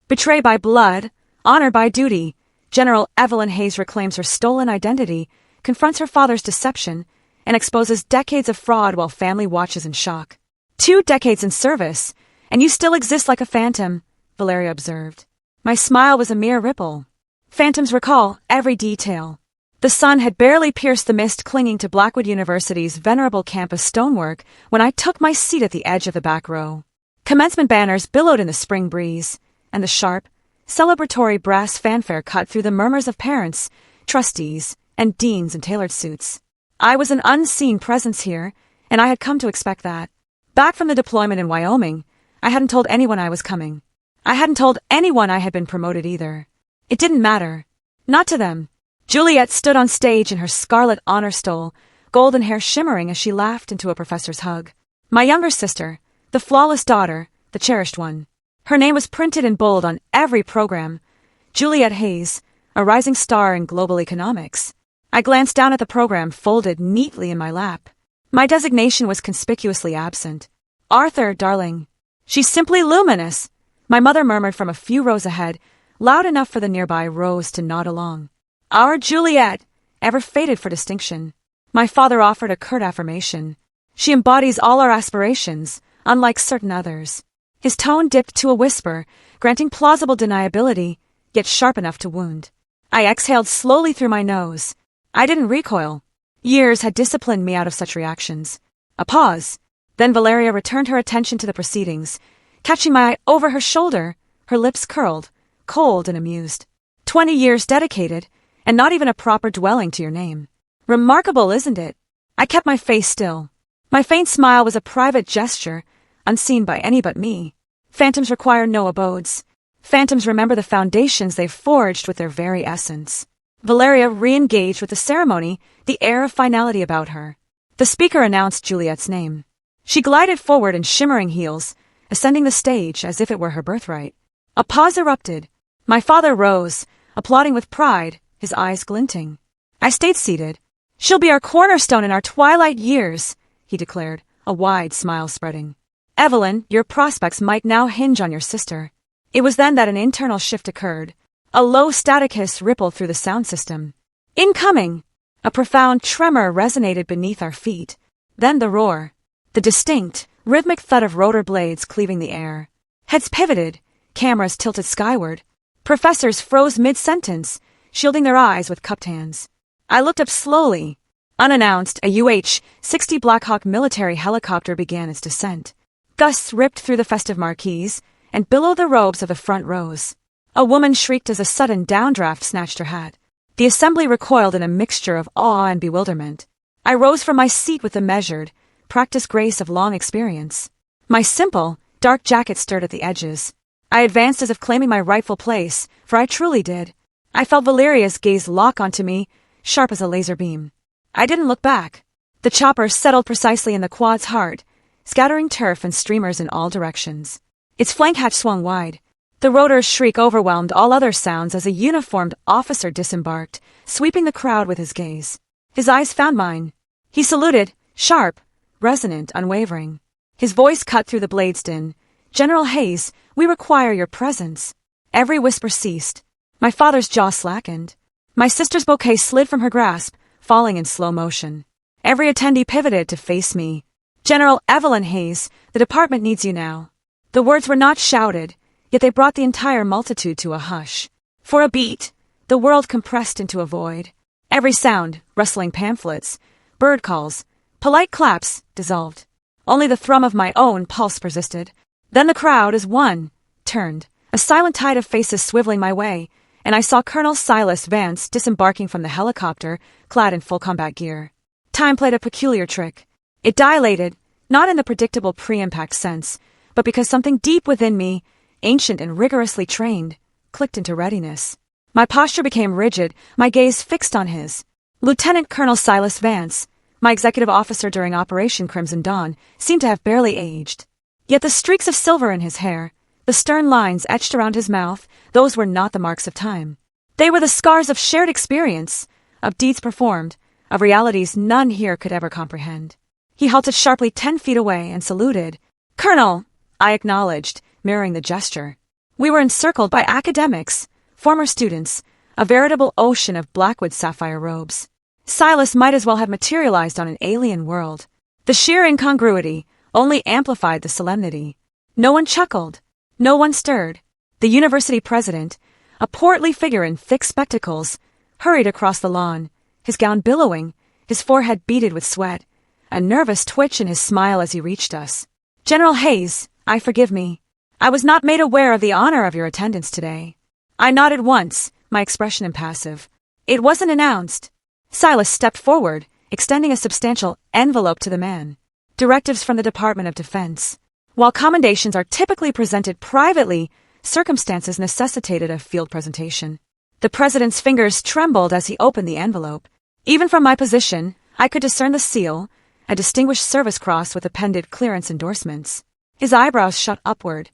Betrayed by blood, honored by duty, General Evelyn Hayes reclaims her stolen identity, confronts her father's deception, and exposes decades of fraud while family watches in shock. 2 decades in service, and you still exist like a phantom, Valeria observed. My smile was a mere ripple. Phantoms recall every detail. The sun had barely pierced the mist clinging to Blackwood University's venerable campus stonework when I took my seat at the edge of the back row. Commencement banners billowed in the spring breeze, and the sharp, celebratory brass fanfare cut through the murmurs of parents, trustees, and deans in tailored suits. I was an unseen presence here, and I had come to expect that. Back from the deployment in Wyoming, I hadn't told anyone I was coming. I hadn't told anyone I had been promoted either. It didn't matter. Not to them. Juliet stood on stage in her scarlet honor stole, golden hair shimmering as she laughed into a professor's hug. My younger sister, the flawless daughter, the cherished one. Her name was printed in bold on every program. Juliet Hayes, a rising star in global economics. I glanced down at the program folded neatly in my lap. My designation was conspicuously absent. Arthur, darling. She's simply luminous, my mother murmured from a few rows ahead, loud enough for the nearby rows to nod along. Our Juliet, ever fated for distinction. My father offered a curt affirmation. She embodies all our aspirations, unlike certain others. His tone dipped to a whisper, granting plausible deniability, yet sharp enough to wound. I exhaled slowly through my nose. I didn't recoil. Years had disciplined me out of such reactions. A pause. Then Valeria returned her attention to the proceedings, catching my eye over her shoulder, her lips curled, cold and amused. 20 years dedicated, and not even a proper dwelling to your name. Remarkable, isn't it? I kept my face still. My faint smile was a private gesture, unseen by any but me. Phantoms require no abodes. Phantoms remember the foundations they've forged with their very essence. Valeria re-engaged with the ceremony, the air of finality about her. The speaker announced Juliet's name. She glided forward in shimmering heels, ascending the stage as if it were her birthright. A pause erupted. My father rose, applauding with pride, his eyes glinting. I stayed seated. She'll be our cornerstone in our twilight years, he declared, a wide smile spreading. Evelyn, your prospects might now hinge on your sister. It was then that an internal shift occurred. A low static hiss rippled through the sound system. Incoming! A profound tremor resonated beneath our feet. Then the roar. The distinct, rhythmic thud of rotor blades cleaving the air. Heads pivoted, cameras tilted skyward. Professors froze mid-sentence, shielding their eyes with cupped hands. I looked up slowly. Unannounced, a UH-60 Blackhawk military helicopter began its descent. Gusts ripped through the festive marquees and billowed the robes of the front rows. A woman shrieked as a sudden downdraft snatched her hat. The assembly recoiled in a mixture of awe and bewilderment. I rose from my seat with the measured, practiced grace of long experience. My simple, dark jacket stirred at the edges. I advanced as if claiming my rightful place, for I truly did. I felt Valeria's gaze lock onto me, sharp as a laser beam. I didn't look back. The chopper settled precisely in the quad's heart, scattering turf and streamers in all directions. Its flank hatch swung wide. The rotor's shriek overwhelmed all other sounds as a uniformed officer disembarked, sweeping the crowd with his gaze. His eyes found mine. He saluted, sharp, resonant, unwavering. His voice cut through the blade's din. General Hayes, we require your presence. Every whisper ceased. My father's jaw slackened. My sister's bouquet slid from her grasp, falling in slow motion. Every attendee pivoted to face me. General Evelyn Hayes, the department needs you now. The words were not shouted, yet they brought the entire multitude to a hush. For a beat, the world compressed into a void. Every sound, rustling pamphlets, bird calls, polite claps, dissolved. Only the thrum of my own pulse persisted. Then the crowd, as one, turned, a silent tide of faces swiveling my way, and I saw Colonel Silas Vance disembarking from the helicopter, clad in full combat gear. Time played a peculiar trick. It dilated, not in the predictable pre-impact sense, but because something deep within me, ancient and rigorously trained, clicked into readiness. My posture became rigid, my gaze fixed on his. Lieutenant Colonel Silas Vance, my executive officer during Operation Crimson Dawn, seemed to have barely aged. Yet the streaks of silver in his hair, the stern lines etched around his mouth, those were not the marks of time. They were the scars of shared experience, of deeds performed, of realities none here could ever comprehend. He halted sharply 10 feet away and saluted. Colonel, I acknowledged, mirroring the gesture. We were encircled by academics, former students, a veritable ocean of Blackwood sapphire robes. Silas might as well have materialized on an alien world. The sheer incongruity only amplified the solemnity. No one chuckled. No one stirred. The university president, a portly figure in thick spectacles, hurried across the lawn, his gown billowing, his forehead beaded with sweat, a nervous twitch in his smile as he reached us. "General Hayes, forgive me. I was not made aware of the honor of your attendance today." I nodded once, my expression impassive. "It wasn't announced." Silas stepped forward, extending a substantial envelope to the man. "Directives from the Department of Defense. While commendations are typically presented privately, circumstances necessitated a field presentation." The president's fingers trembled as he opened the envelope. Even from my position, I could discern the seal, a distinguished service cross with appended clearance endorsements. His eyebrows shot upward.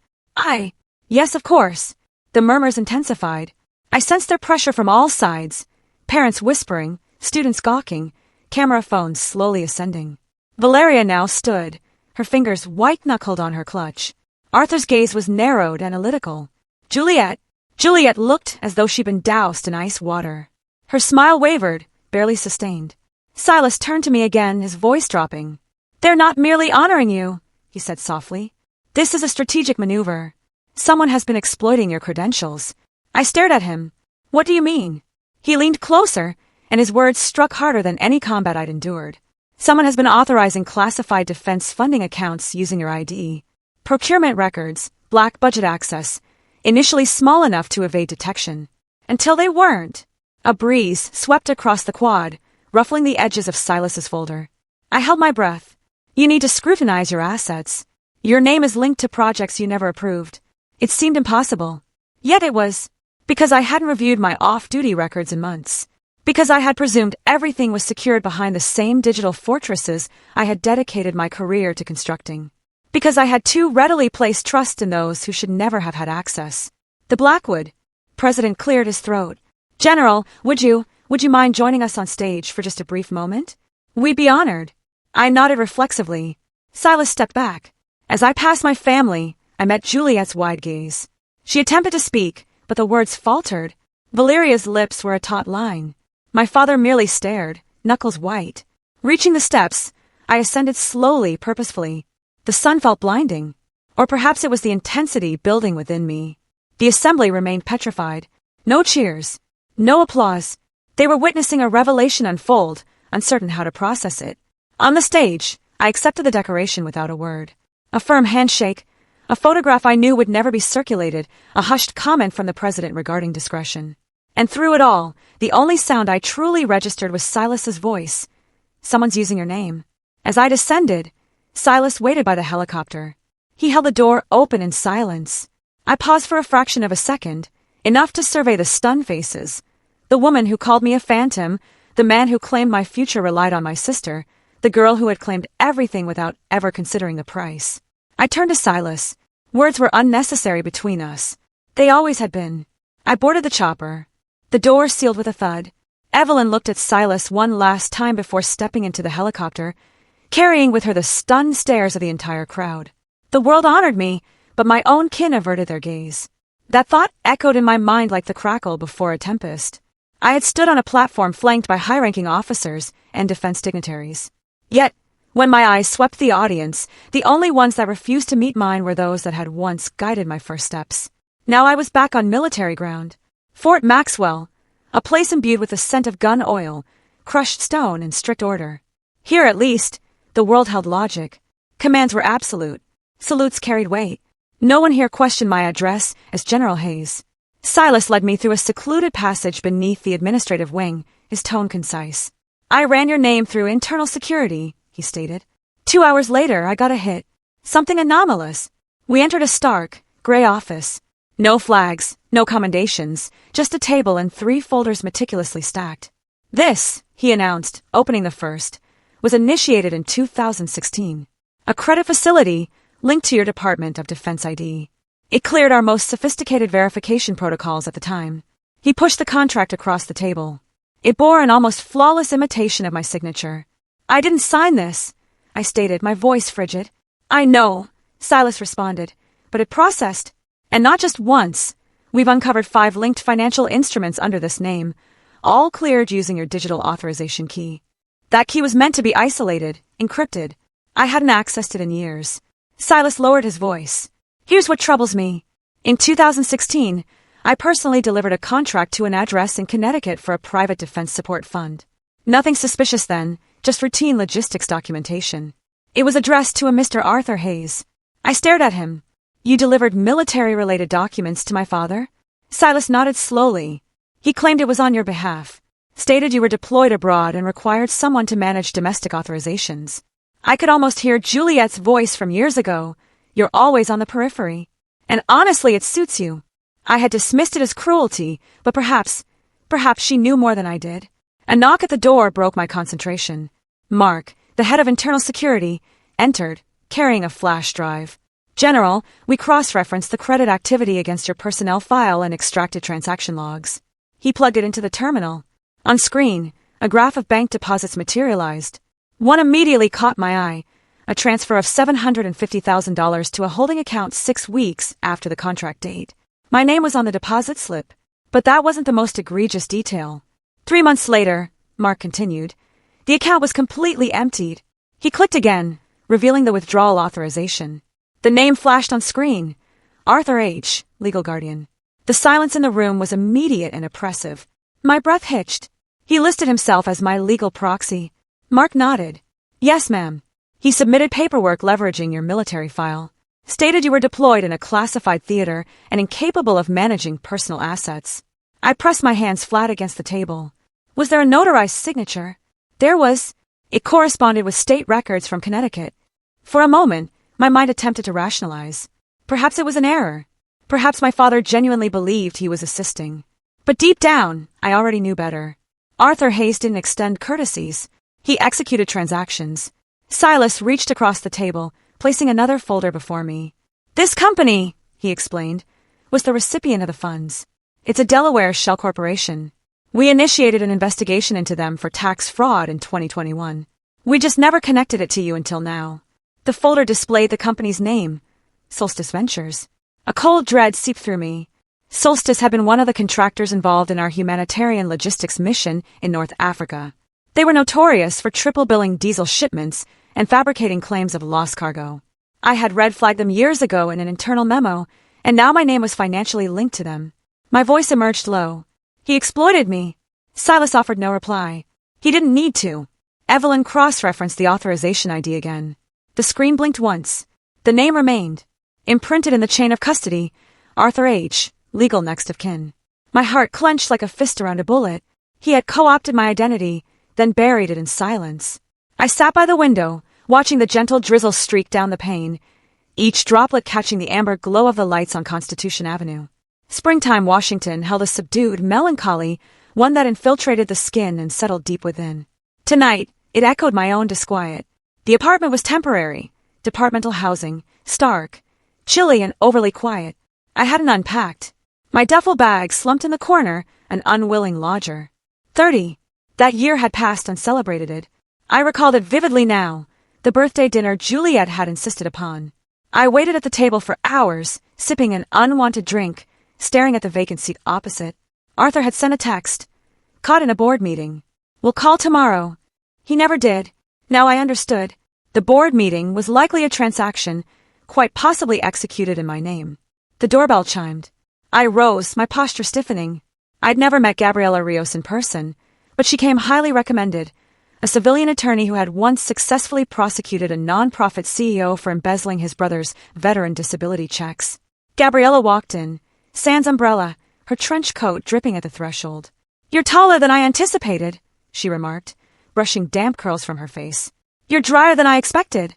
Yes, of course." The murmurs intensified. I sensed their pressure from all sides. Parents whispering, students gawking, camera phones slowly ascending. Valeria now stood, her fingers white-knuckled on her clutch. Arthur's gaze was narrowed, analytical. Juliet looked as though she'd been doused in ice water. Her smile wavered, barely sustained. Silas turned to me again, his voice dropping. "They're not merely honoring you," he said softly. "This is a strategic maneuver. Someone has been exploiting your credentials." I stared at him. "What do you mean?" He leaned closer, and his words struck harder than any combat I'd endured. "Someone has been authorizing classified defense funding accounts using your ID. Procurement records, black budget access, initially small enough to evade detection. Until they weren't." A breeze swept across the quad, ruffling the edges of Silas's folder. I held my breath. "You need to scrutinize your assets. Your name is linked to projects you never approved." It seemed impossible. Yet it was. Because I hadn't reviewed my off-duty records in months. Because I had presumed everything was secured behind the same digital fortresses I had dedicated my career to constructing. Because I had too readily placed trust in those who should never have had access. The Blackwood. President cleared his throat. "General, would you mind joining us on stage for just a brief moment? We'd be honored." I nodded reflexively. Silas stepped back. As I passed my family, I met Juliet's wide gaze. She attempted to speak, but the words faltered. Valeria's lips were a taut line. My father merely stared, knuckles white. Reaching the steps, I ascended slowly, purposefully. The sun felt blinding. Or perhaps it was the intensity building within me. The assembly remained petrified. No cheers. No applause. They were witnessing a revelation unfold, uncertain how to process it. On the stage, I accepted the decoration without a word. A firm handshake, a photograph I knew would never be circulated, a hushed comment from the president regarding discretion. And through it all, the only sound I truly registered was Silas's voice. "Someone's using your name." As I descended, Silas waited by the helicopter. He held the door open in silence. I paused for a fraction of a second, enough to survey the stunned faces. The woman who called me a phantom, the man who claimed my future relied on my sister, the girl who had claimed everything without ever considering the price. I turned to Silas. Words were unnecessary between us. They always had been. I boarded the chopper. The door sealed with a thud. Evelyn looked at Silas one last time before stepping into the helicopter, carrying with her the stunned stares of the entire crowd. The world honored me, but my own kin averted their gaze. That thought echoed in my mind like the crackle before a tempest. I had stood on a platform flanked by high-ranking officers and defense dignitaries. Yet, when my eyes swept the audience, the only ones that refused to meet mine were those that had once guided my first steps. Now I was back on military ground. Fort Maxwell, a place imbued with the scent of gun oil, crushed stone, and strict order. Here, at least, the world held logic. Commands were absolute. Salutes carried weight. No one here questioned my address as General Hayes. Silas led me through a secluded passage beneath the administrative wing, his tone concise. "I ran your name through internal security," he stated. 2 hours later, I got a hit. Something anomalous. We entered a stark, gray office. No flags, no commendations, just a table and 3 folders meticulously stacked. "This," he announced, opening the first, "was initiated in 2016. A credit facility linked to your Department of Defense ID. It cleared our most sophisticated verification protocols at the time." He pushed the contract across the table. It bore an almost flawless imitation of my signature. "I didn't sign this," I stated, my voice frigid. "I know," Silas responded, "but it processed. And not just once. We've uncovered 5 linked financial instruments under this name, all cleared using your digital authorization key. That key was meant to be isolated, encrypted. I hadn't accessed it in years. Silas lowered his voice. Here's what troubles me. In 2016, I personally delivered a contract to an address in Connecticut for a private defense support fund. Nothing suspicious then, just routine logistics documentation. It was addressed to a Mr. Arthur Hayes. I stared at him. You delivered military-related documents to my father? Silas nodded slowly. He claimed it was on your behalf, stated you were deployed abroad and required someone to manage domestic authorizations. I could almost hear Juliet's voice from years ago. You're always on the periphery. And honestly, it suits you. I had dismissed it as cruelty, but perhaps she knew more than I did. A knock at the door broke my concentration. Mark, the head of internal security, entered, carrying a flash drive. General, we cross-referenced the credit activity against your personnel file and extracted transaction logs. He plugged it into the terminal. On screen, a graph of bank deposits materialized. One immediately caught my eye, a transfer of $750,000 to a holding account 6 weeks after the contract date. My name was on the deposit slip, but that wasn't the most egregious detail. 3 months later, Mark continued, the account was completely emptied. He clicked again, revealing the withdrawal authorization. The name flashed on screen. Arthur H., legal guardian. The silence in the room was immediate and oppressive. My breath hitched. He listed himself as my legal proxy. Mark nodded. Yes, ma'am. He submitted paperwork leveraging your military file. Stated you were deployed in a classified theater and incapable of managing personal assets. I pressed my hands flat against the table. Was there a notarized signature? There was. It corresponded with state records from Connecticut. For a moment, my mind attempted to rationalize. Perhaps it was an error. Perhaps my father genuinely believed he was assisting. But deep down, I already knew better. Arthur Hayes didn't extend courtesies. He executed transactions. Silas reached across the table, placing another folder before me. This company, he explained, was the recipient of the funds. It's a Delaware shell corporation. We initiated an investigation into them for tax fraud in 2021. We just never connected it to you until now. The folder displayed the company's name, Solstice Ventures. A cold dread seeped through me. Solstice had been one of the contractors involved in our humanitarian logistics mission in North Africa. They were notorious for triple-billing diesel shipments and fabricating claims of lost cargo. I had red-flagged them years ago in an internal memo, and now my name was financially linked to them. My voice emerged low. He exploited me. Silas offered no reply. He didn't need to. Evelyn cross-referenced the authorization ID again. The screen blinked once. The name remained. Imprinted in the chain of custody, Arthur H., legal next of kin. My heart clenched like a fist around a bullet. He had co-opted my identity, then buried it in silence. I sat by the window, watching the gentle drizzle streak down the pane, each droplet catching the amber glow of the lights on Constitution Avenue. Springtime Washington held a subdued melancholy, one that infiltrated the skin and settled deep within. Tonight, it echoed my own disquiet. The apartment was temporary, departmental housing, stark, chilly and overly quiet. I hadn't unpacked. My duffel bag slumped in the corner, an unwilling lodger. 30. That year had passed uncelebrated. I recalled it vividly now, the birthday dinner Juliet had insisted upon. I waited at the table for hours, sipping an unwanted drink, staring at the vacant seat opposite. Arthur had sent a text. Caught in a board meeting. We'll call tomorrow. He never did. Now I understood. The board meeting was likely a transaction, quite possibly executed in my name. The doorbell chimed. I rose, my posture stiffening. I'd never met Gabriela Rios in person, but she came highly recommended, a civilian attorney who had once successfully prosecuted a non-profit CEO for embezzling his brother's veteran disability checks. Gabriela walked in, sans umbrella, her trench coat dripping at the threshold. You're taller than I anticipated, she remarked, brushing damp curls from her face. You're drier than I expected,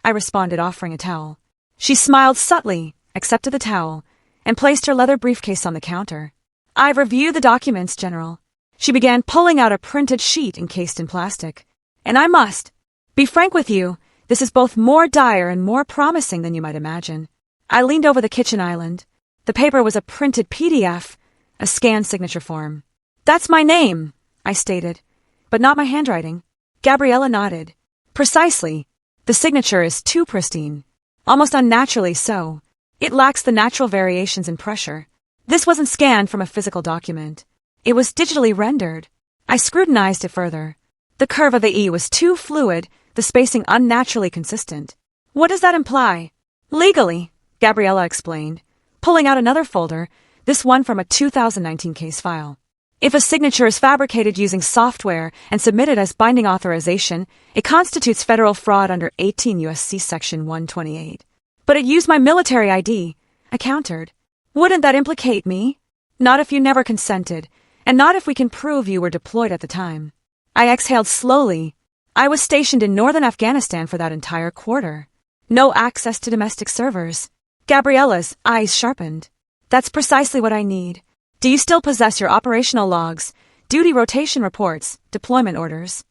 I responded, offering a towel. She smiled subtly, accepted the towel, and placed her leather briefcase on the counter. I've reviewed the documents, General. She began pulling out a printed sheet encased in plastic. And I must be frank with you, this is both more dire and more promising than you might imagine. I leaned over the kitchen island. The paper was a printed PDF, a scanned signature form. That's my name, I stated, but not my handwriting. Gabriela nodded. Precisely. The signature is too pristine. Almost unnaturally so. It lacks the natural variations in pressure. This wasn't scanned from a physical document. It was digitally rendered. I scrutinized it further. The curve of the E was too fluid, the spacing unnaturally consistent. What does that imply? Legally, Gabriella explained, pulling out another folder, this one from a 2019 case file. If a signature is fabricated using software and submitted as binding authorization, it constitutes federal fraud under 18 U.S.C. Section 128. But it used my military ID, I countered. Wouldn't that implicate me? Not if you never consented, and not if we can prove you were deployed at the time. I exhaled slowly. I was stationed in northern Afghanistan for that entire quarter. No access to domestic servers. Gabriella's eyes sharpened. That's precisely what I need. Do you still possess your operational logs, duty rotation reports, deployment orders?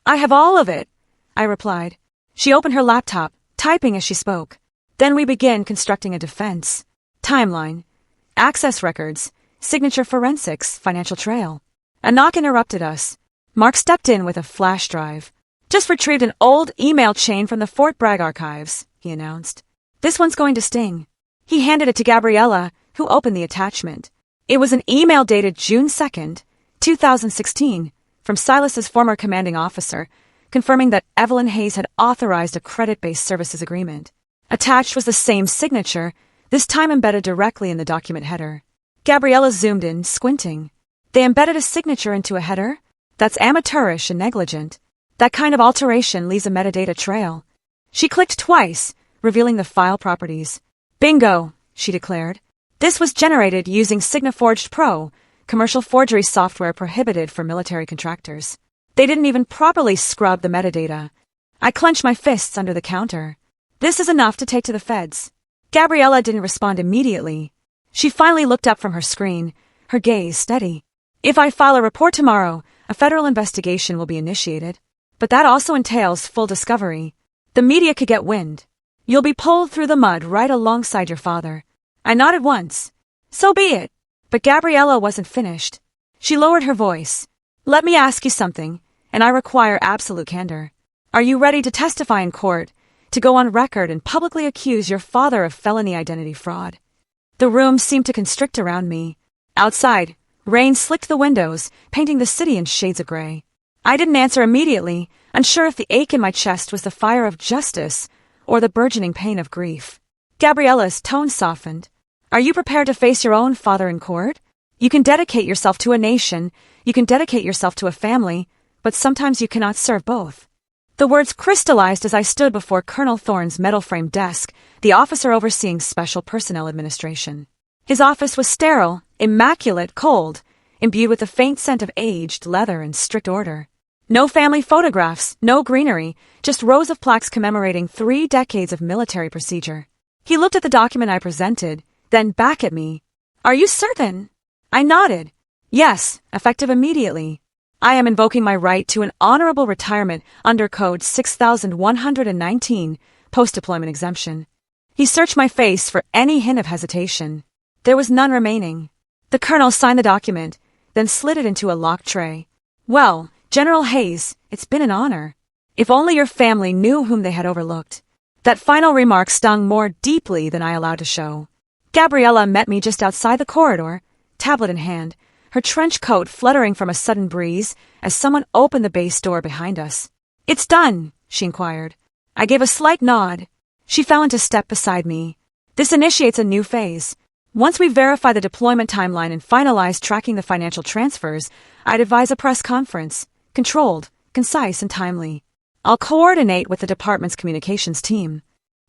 I have all of it, I replied. She opened her laptop, typing as she spoke. Then we began constructing a defense. Timeline. Access records. Signature forensics, financial trail. A knock interrupted us. Mark stepped in with a flash drive. Just retrieved an old email chain from the Fort Bragg archives, he announced. This one's going to sting. He handed it to Gabriella, who opened the attachment. It was an email dated June 2nd, 2016, from Silas's former commanding officer, confirming that Evelyn Hayes had authorized a credit-based services agreement. Attached was the same signature, this time embedded directly in the document header. Gabriella zoomed in, squinting. They embedded a signature into a header? That's amateurish and negligent. That kind of alteration leaves a metadata trail. She clicked twice, revealing the file properties. Bingo, she declared. This was generated using SignaForged Pro, commercial forgery software prohibited for military contractors. They didn't even properly scrub the metadata. I clenched my fists under the counter. This is enough to take to the feds. Gabriella didn't respond immediately. She finally looked up from her screen, her gaze steady. If I file a report tomorrow, a federal investigation will be initiated. But that also entails full discovery. The media could get wind. You'll be pulled through the mud right alongside your father. I nodded once. So be it. But Gabriella wasn't finished. She lowered her voice. Let me ask you something, and I require absolute candor. Are you ready to testify in court, to go on record and publicly accuse your father of felony identity fraud? The room seemed to constrict around me. Outside, rain slicked the windows, painting the city in shades of gray. I didn't answer immediately, unsure if the ache in my chest was the fire of justice or the burgeoning pain of grief. Gabriella's tone softened. Are you prepared to face your own father in court? You can dedicate yourself to a nation, you can dedicate yourself to a family, but sometimes you cannot serve both. The words crystallized as I stood before Colonel Thorne's metal-framed desk, the officer overseeing Special Personnel Administration. His office was sterile, immaculate, cold, imbued with the faint scent of aged leather and strict order. No family photographs, no greenery, just rows of plaques commemorating 3 decades of military procedure. He looked at the document I presented, then back at me. Are you certain? I nodded. Yes, effective immediately. I am invoking my right to an honorable retirement under Code 6119, post-deployment exemption. He searched my face for any hint of hesitation. There was none remaining. The colonel signed the document, then slid it into a locked tray. Well, General Hayes, it's been an honor. If only your family knew whom they had overlooked. That final remark stung more deeply than I allowed to show. Gabriella met me just outside the corridor, tablet in hand, her trench coat fluttering from a sudden breeze as someone opened the base door behind us. It's done, she inquired. I gave a slight nod. She fell into step beside me. This initiates a new phase. Once we verify the deployment timeline and finalize tracking the financial transfers, I'd advise a press conference, controlled, concise, and timely. I'll coordinate with the department's communications team.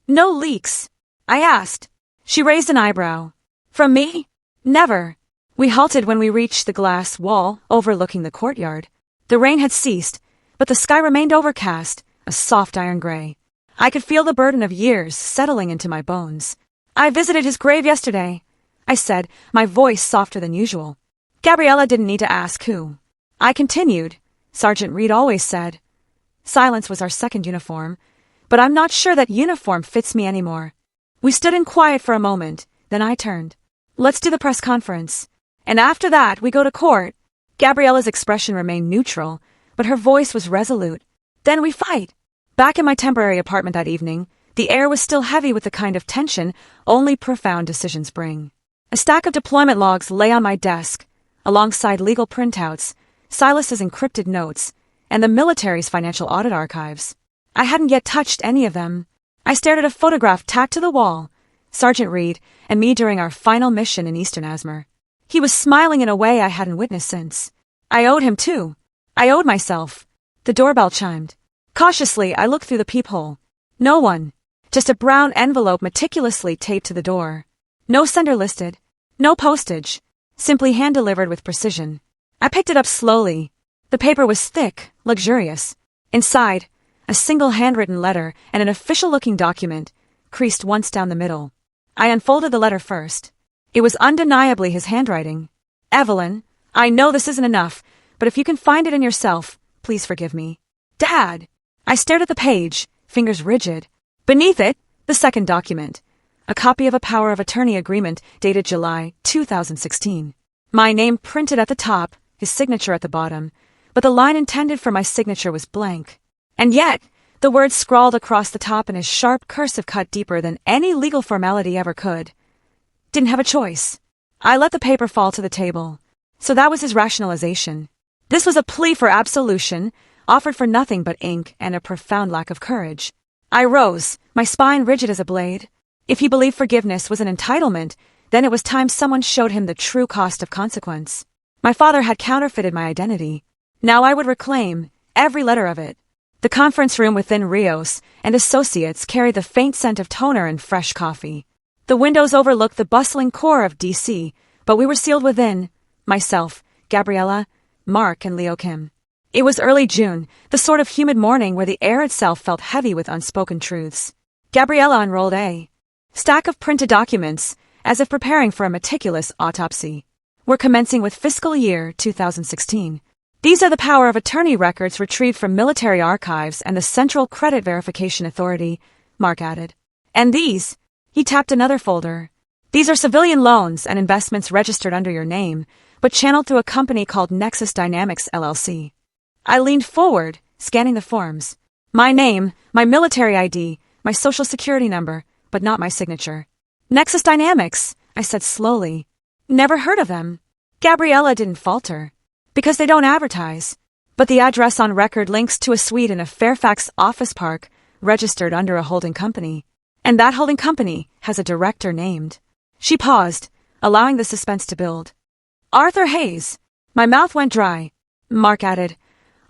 No leaks? I asked. She raised an eyebrow. From me? Never. We halted when we reached the glass wall overlooking the courtyard. The rain had ceased, but the sky remained overcast, a soft iron gray. I could feel the burden of years settling into my bones. I visited his grave yesterday, I said, my voice softer than usual. Gabriella didn't need to ask who. I continued. Sergeant Reed always said. Silence was our second uniform, but I'm not sure that uniform fits me anymore. We stood in quiet for a moment, then I turned. Let's do the press conference. And after that, we go to court. Gabriella's expression remained neutral, but her voice was resolute. Then we fight. Back in my temporary apartment that evening, The air was still heavy with the kind of tension only profound decisions bring. A stack of deployment logs lay on my desk, alongside legal printouts, Silas's encrypted notes, and the military's financial audit archives. I hadn't yet touched any of them. I stared at a photograph tacked to the wall, Sergeant Reed and me during our final mission in Eastern Asmer. He was smiling in a way I hadn't witnessed since. I owed him too. I owed myself. The doorbell chimed. Cautiously, I looked through the peephole. No one. Just a brown envelope meticulously taped to the door. No sender listed. No postage. Simply hand-delivered with precision. I picked it up slowly. The paper was thick, luxurious. Inside, a single handwritten letter and an official-looking document, creased once down the middle. I unfolded the letter first. It was undeniably his handwriting. Evelyn, I know this isn't enough, but if you can find it in yourself, please forgive me. Dad! I stared at the page, fingers rigid. Beneath it, the second document. A copy of a power of attorney agreement dated July 2016. My name printed at the top, his signature at the bottom, but the line intended for my signature was blank. And yet, the words scrawled across the top in a sharp cursive cut deeper than any legal formality ever could. Didn't have a choice. I let the paper fall to the table. So that was his rationalization. This was a plea for absolution, offered for nothing but ink and a profound lack of courage. I rose, my spine rigid as a blade. If he believed forgiveness was an entitlement, then it was time someone showed him the true cost of consequence. My father had counterfeited my identity. Now I would reclaim every letter of it. The conference room within Rios and Associates carried the faint scent of toner and fresh coffee. The windows overlooked the bustling core of D.C., but we were sealed within, myself, Gabriella, Mark, and Leo Kim. It was early June, the sort of humid morning where the air itself felt heavy with unspoken truths. Gabriella unrolled a stack of printed documents, as if preparing for a meticulous autopsy. We're commencing with fiscal year 2016. These are the power of attorney records retrieved from military archives and the Central Credit Verification Authority, Mark added. And these, he tapped another folder. These are civilian loans and investments registered under your name, but channeled through a company called Nexus Dynamics LLC. I leaned forward, scanning the forms. My name, my military ID, my social security number, but not my signature. Nexus Dynamics, I said slowly. Never heard of them. Gabriella didn't falter. Because they don't advertise. But the address on record links to a suite in a Fairfax office park, registered under a holding company. And that holding company has a director named. She paused, allowing the suspense to build. Arthur Hayes. My mouth went dry. Mark added.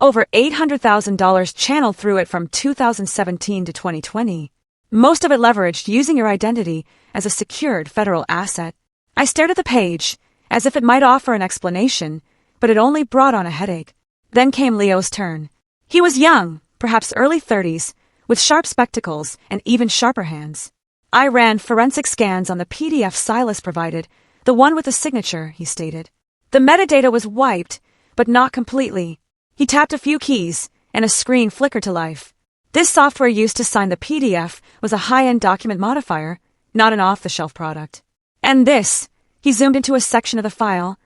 Over $800,000 channeled through it from 2017 to 2020. Most of it leveraged using your identity as a secured federal asset. I stared at the page, as if it might offer an explanation, but it only brought on a headache. Then came Leo's turn. He was young, perhaps early 30s, with sharp spectacles and even sharper hands. I ran forensic scans on the PDF Silas provided, the one with the signature, he stated. The metadata was wiped, but not completely. He tapped a few keys, and a screen flickered to life. This software used to sign the PDF was a high-end document modifier, not an off-the-shelf product. And this, he zoomed into a section of the file,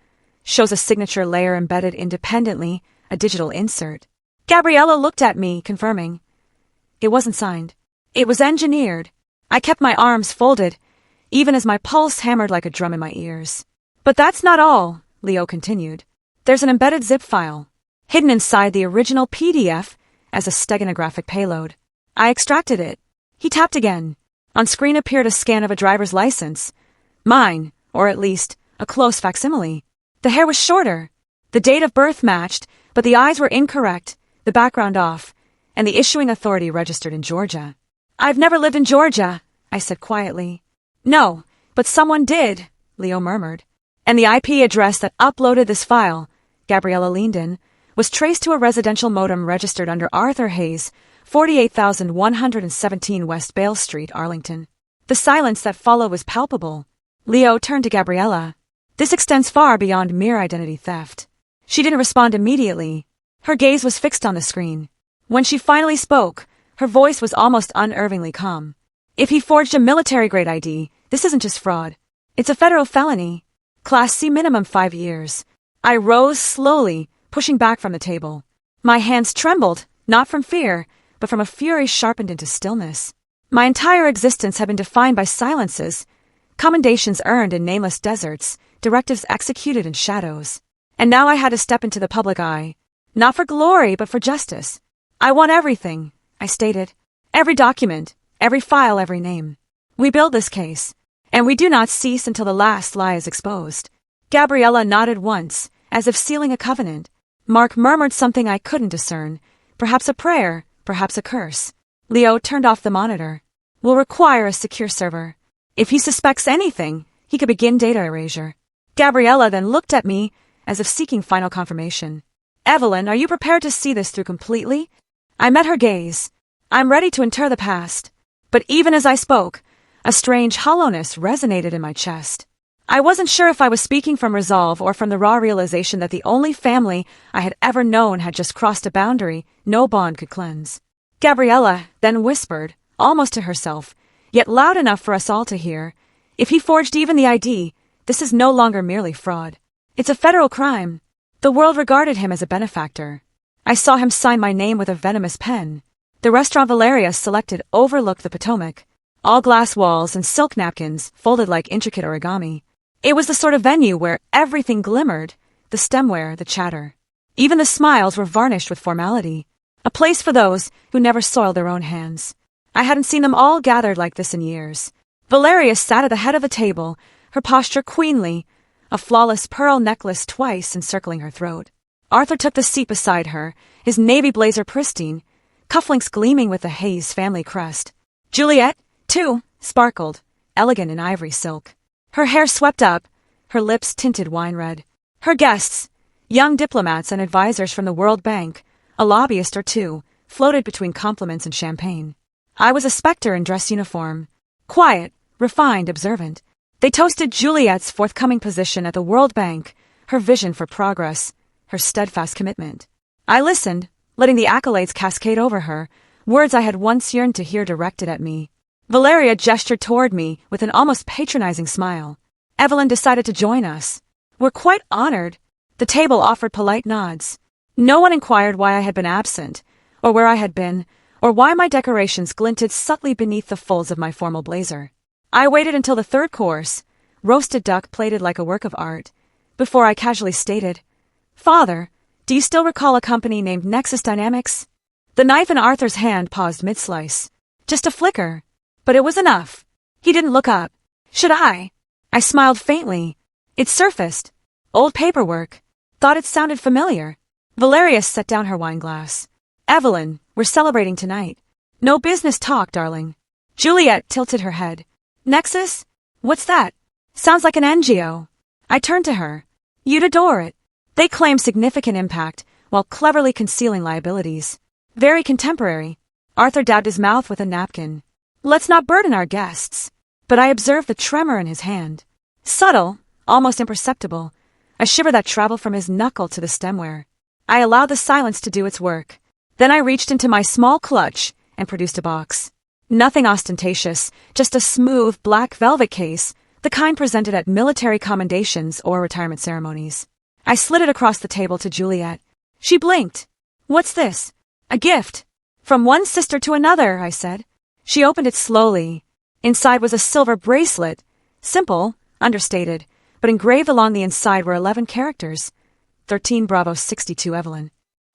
shows a signature layer embedded independently, a digital insert. Gabriella looked at me, confirming. It wasn't signed. It was engineered. I kept my arms folded, even as my pulse hammered like a drum in my ears. But that's not all, Leo continued. There's an embedded zip file, hidden inside the original PDF as a steganographic payload. I extracted it. He tapped again. On screen appeared a scan of a driver's license. Mine, or at least, a close facsimile. The hair was shorter. The date of birth matched, but the eyes were incorrect, the background off, and the issuing authority registered in Georgia. I've never lived in Georgia, I said quietly. No, but someone did, Leo murmured. And the IP address that uploaded this file, Gabriella leaned in, was traced to a residential modem registered under Arthur Hayes, 48,117 West Bale Street, Arlington. The silence that followed was palpable. Leo turned to Gabriella. This extends far beyond mere identity theft. She didn't respond immediately. Her gaze was fixed on the screen. When she finally spoke, her voice was almost unervingly calm. If he forged a military-grade ID, this isn't just fraud. It's a federal felony. Class C minimum 5 years. I rose slowly, pushing back from the table. My hands trembled, not from fear, but from a fury sharpened into stillness. My entire existence had been defined by silences, commendations earned in nameless deserts, directives executed in shadows. And now I had to step into the public eye. Not for glory, but for justice. I want everything, I stated. Every document, every file, every name. We build this case, and we do not cease until the last lie is exposed. Gabriella nodded once, as if sealing a covenant. Mark murmured something I couldn't discern, perhaps a prayer, perhaps a curse. Leo turned off the monitor. We'll require a secure server. If he suspects anything, he could begin data erasure. Gabriella then looked at me, as if seeking final confirmation. Evelyn, are you prepared to see this through completely? I met her gaze. I'm ready to inter the past. But even as I spoke, a strange hollowness resonated in my chest. I wasn't sure if I was speaking from resolve or from the raw realization that the only family I had ever known had just crossed a boundary no bond could cleanse. Gabriella then whispered, almost to herself, yet loud enough for us all to hear, if he forged even the ID, this is no longer merely fraud. It's a federal crime. The world regarded him as a benefactor. I saw him sign my name with a venomous pen. The restaurant Valeria selected overlooked the Potomac. All glass walls and silk napkins folded like intricate origami. It was the sort of venue where everything glimmered, the stemware, the chatter. Even the smiles were varnished with formality. A place for those who never soiled their own hands. I hadn't seen them all gathered like this in years. Valeria sat at the head of the table, her posture queenly, a flawless pearl necklace twice encircling her throat. Arthur took the seat beside her, his navy blazer pristine, cufflinks gleaming with the Hayes family crest. Juliet, too, sparkled, elegant in ivory silk. Her hair swept up, her lips tinted wine red. Her guests, young diplomats and advisors from the World Bank, a lobbyist or two, floated between compliments and champagne. I was a specter in dress uniform, quiet, refined, observant. They toasted Juliet's forthcoming position at the World Bank, her vision for progress, her steadfast commitment. I listened, letting the accolades cascade over her, words I had once yearned to hear directed at me. Valeria gestured toward me with an almost patronizing smile. Evelyn decided to join us. We're quite honored. The table offered polite nods. No one inquired why I had been absent, or where I had been, or why my decorations glinted subtly beneath the folds of my formal blazer. I waited until the third course, roasted duck plated like a work of art, before I casually stated, Father, do you still recall a company named Nexus Dynamics? The knife in Arthur's hand paused mid-slice. Just a flicker. But it was enough. He didn't look up. Should I? I smiled faintly. It surfaced. Old paperwork. Thought it sounded familiar. Valeria set down her wine glass. Evelyn, we're celebrating tonight. No business talk, darling. Juliet tilted her head. Nexus? What's that? Sounds like an NGO. I turned to her. You'd adore it. They claim significant impact while cleverly concealing liabilities. Very contemporary. Arthur dabbed his mouth with a napkin. Let's not burden our guests. But I observed the tremor in his hand. Subtle, almost imperceptible, a shiver that traveled from his knuckle to the stemware. I allowed the silence to do its work. Then I reached into my small clutch and produced a box. Nothing ostentatious, just a smooth black velvet case, the kind presented at military commendations or retirement ceremonies. I slid it across the table to Juliet. She blinked. What's this? A gift. From one sister to another, I said. She opened it slowly. Inside was a silver bracelet. Simple, understated, but engraved along the inside were 11 characters. 13 Bravo 62 Evelyn.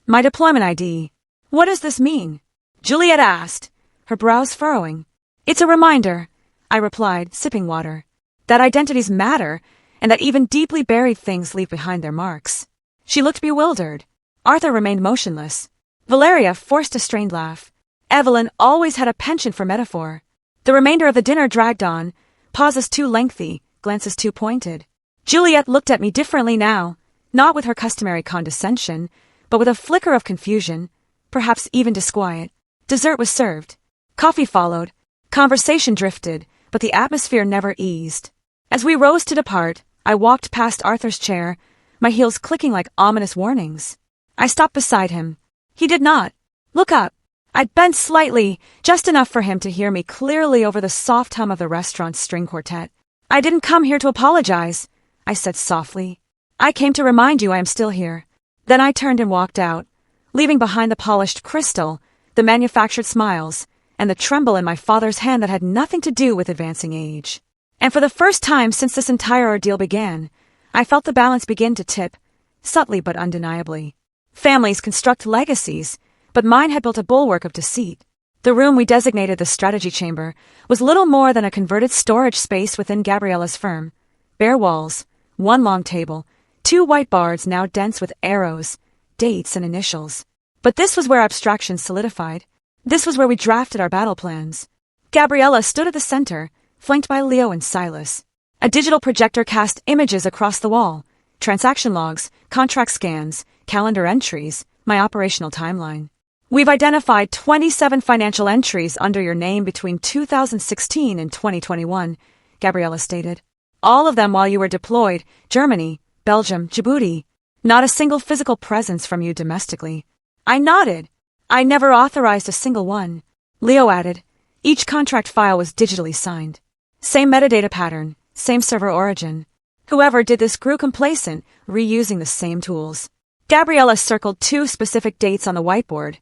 My deployment ID. What does this mean? Juliet asked, her brows furrowing. It's a reminder, I replied, sipping water, that identities matter and that even deeply buried things leave behind their marks. She looked bewildered. Arthur remained motionless. Valeria forced a strained laugh. Evelyn always had a penchant for metaphor. The remainder of the dinner dragged on, pauses too lengthy, glances too pointed. Juliet looked at me differently now, not with her customary condescension, but with a flicker of confusion, perhaps even disquiet. Dessert was served. Coffee followed. Conversation drifted, but the atmosphere never eased. As we rose to depart, I walked past Arthur's chair, my heels clicking like ominous warnings. I stopped beside him. He did not. Look up. I bent slightly, just enough for him to hear me clearly over the soft hum of the restaurant's string quartet. I didn't come here to apologize, I said softly. I came to remind you I am still here. Then I turned and walked out, leaving behind the polished crystal, the manufactured smiles, and the tremble in my father's hand that had nothing to do with advancing age. And for the first time since this entire ordeal began, I felt the balance begin to tip, subtly but undeniably. Families construct legacies, but mine had built a bulwark of deceit. The room we designated the strategy chamber was little more than a converted storage space within Gabriella's firm. Bare walls, one long table, 2 whiteboards now dense with arrows, dates, and initials. But this was where abstractions solidified. This was where we drafted our battle plans. Gabriella stood at the center, flanked by Leo and Silas. A digital projector cast images across the wall, transaction logs, contract scans, calendar entries, my operational timeline. We've identified 27 financial entries under your name between 2016 and 2021, Gabriella stated. All of them while you were deployed, Germany, Belgium, Djibouti. Not a single physical presence from you domestically. I nodded. I never authorized a single one. Leo added. Each contract file was digitally signed. Same metadata pattern, same server origin. Whoever did this grew complacent, reusing the same tools. Gabriella circled 2 specific dates on the whiteboard.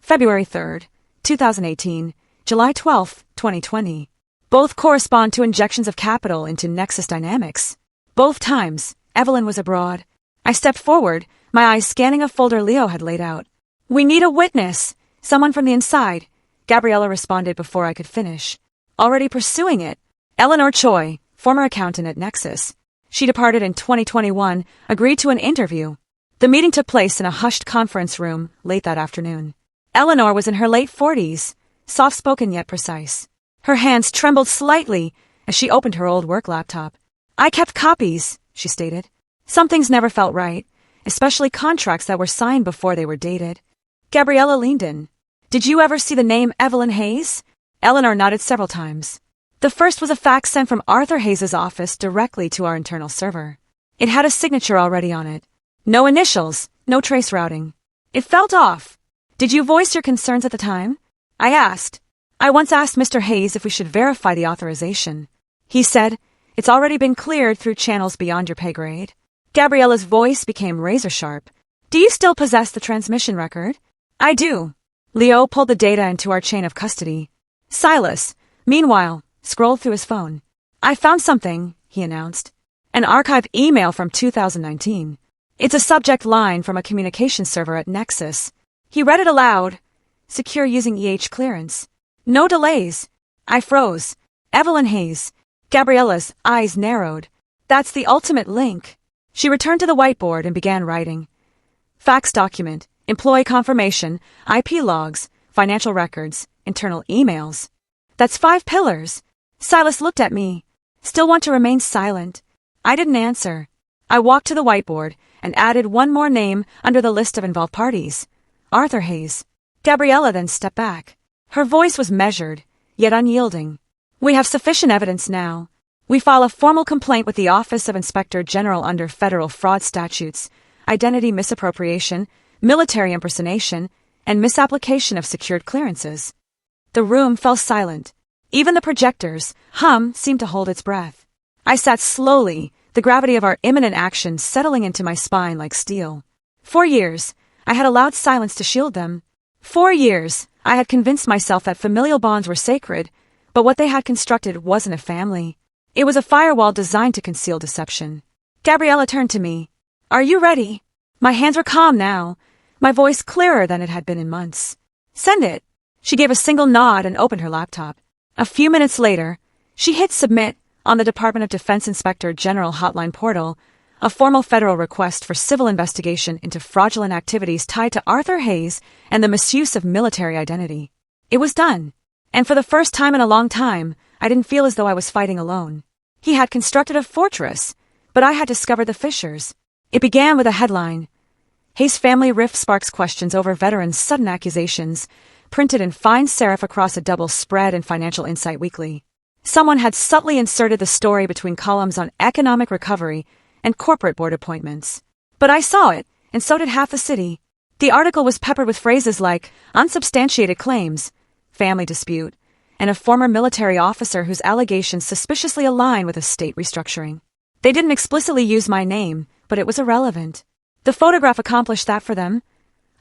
February 3rd, 2018, July 12th, 2020. Both correspond to injections of capital into Nexus Dynamics. Both times, Evelyn was abroad. I stepped forward, my eyes scanning a folder Leo had laid out. We need a witness, someone from the inside, Gabriella responded before I could finish. Already pursuing it. Eleanor Choi, former accountant at Nexus. She departed in 2021, agreed to an interview. The meeting took place in a hushed conference room late that afternoon. Eleanor was in her late 40s, soft-spoken yet precise. Her hands trembled slightly as she opened her old work laptop. I kept copies, she stated. Some things never felt right, especially contracts that were signed before they were dated. Gabriella leaned in. Did you ever see the name Evelyn Hayes? Eleanor nodded several times. The first was a fax sent from Arthur Hayes's office directly to our internal server. It had a signature already on it. No initials, no trace routing. It felt off. Did you voice your concerns at the time? I asked. I once asked Mr. Hayes if we should verify the authorization. He said, it's already been cleared through channels beyond your pay grade. Gabriella's voice became razor-sharp. Do you still possess the transmission record? I do. Leo pulled the data into our chain of custody. Silas, meanwhile, scrolled through his phone. I found something, he announced. An archived email from 2019. It's a subject line from a communications server at Nexus. He read it aloud. Secure using EH clearance. No delays. I froze. Evelyn Hayes. Gabriella's eyes narrowed. That's the ultimate link. She returned to the whiteboard and began writing. Fax document, employee confirmation, IP logs, financial records, internal emails. That's 5 pillars. Silas looked at me. Still want to remain silent. I didn't answer. I walked to the whiteboard and added one more name under the list of involved parties. Arthur Hayes. Gabriella then stepped back. Her voice was measured, yet unyielding. We have sufficient evidence now. We file a formal complaint with the Office of Inspector General under federal fraud statutes, identity misappropriation, military impersonation, and misapplication of secured clearances. The room fell silent. Even the projector's hum seemed to hold its breath. I sat slowly, the gravity of our imminent action settling into my spine like steel. 4 years, I had allowed silence to shield them. 4 years, I had convinced myself that familial bonds were sacred, but what they had constructed wasn't a family. It was a firewall designed to conceal deception. Gabriella turned to me. Are you ready? My hands were calm now, my voice clearer than it had been in months. Send it. She gave a single nod and opened her laptop. A few minutes later, she hit submit on the Department of Defense Inspector General hotline portal, a formal federal request for civil investigation into fraudulent activities tied to Arthur Hayes and the misuse of military identity. It was done. And for the first time in a long time, I didn't feel as though I was fighting alone. He had constructed a fortress, but I had discovered the fissures. It began with a headline. Hayes family rift sparks questions over veterans' sudden accusations, printed in fine serif across a double spread in Financial Insight Weekly. Someone had subtly inserted the story between columns on economic recovery and corporate board appointments. But I saw it, and so did half the city. The article was peppered with phrases like unsubstantiated claims, family dispute, and a former military officer whose allegations suspiciously align with a state restructuring. They didn't explicitly use my name, but it was irrelevant. The photograph accomplished that for them.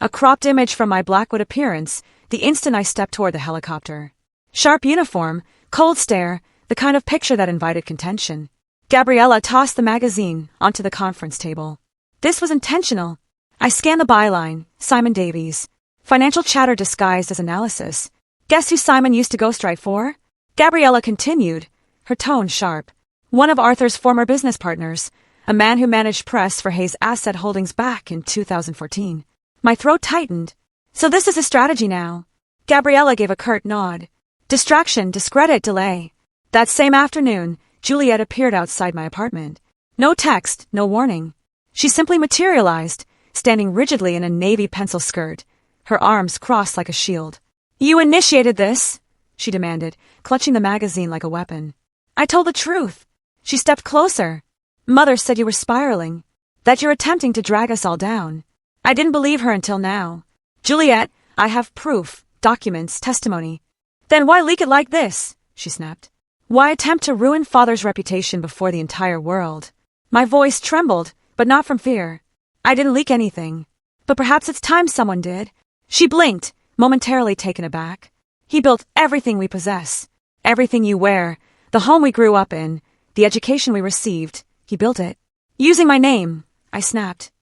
A cropped image from my Blackwood appearance, the instant I stepped toward the helicopter. Sharp uniform, cold stare, the kind of picture that invited contention. Gabriella tossed the magazine onto the conference table. This was intentional. I scanned the byline, Simon Davies. Financial chatter disguised as analysis. Guess who Simon used to ghostwrite for? Gabriella continued, her tone sharp. One of Arthur's former business partners, a man who managed press for Hayes Asset Holdings back in 2014. My throat tightened. So this is a strategy now. Gabriella gave a curt nod. Distraction, discredit, delay. That same afternoon, Juliet appeared outside my apartment. No text, no warning. She simply materialized, standing rigidly in a navy pencil skirt, her arms crossed like a shield. You initiated this, she demanded, clutching the magazine like a weapon. I told the truth. She stepped closer. Mother said you were spiraling, that you're attempting to drag us all down. I didn't believe her until now. Juliet, I have proof, documents, testimony. Then why leak it like this? She snapped. Why attempt to ruin Father's reputation before the entire world? My voice trembled, but not from fear. I didn't leak anything. But perhaps it's time someone did. She blinked, momentarily taken aback. He built everything we possess. Everything you wear, the home we grew up in, the education we received. He built it. Using my name, I snapped.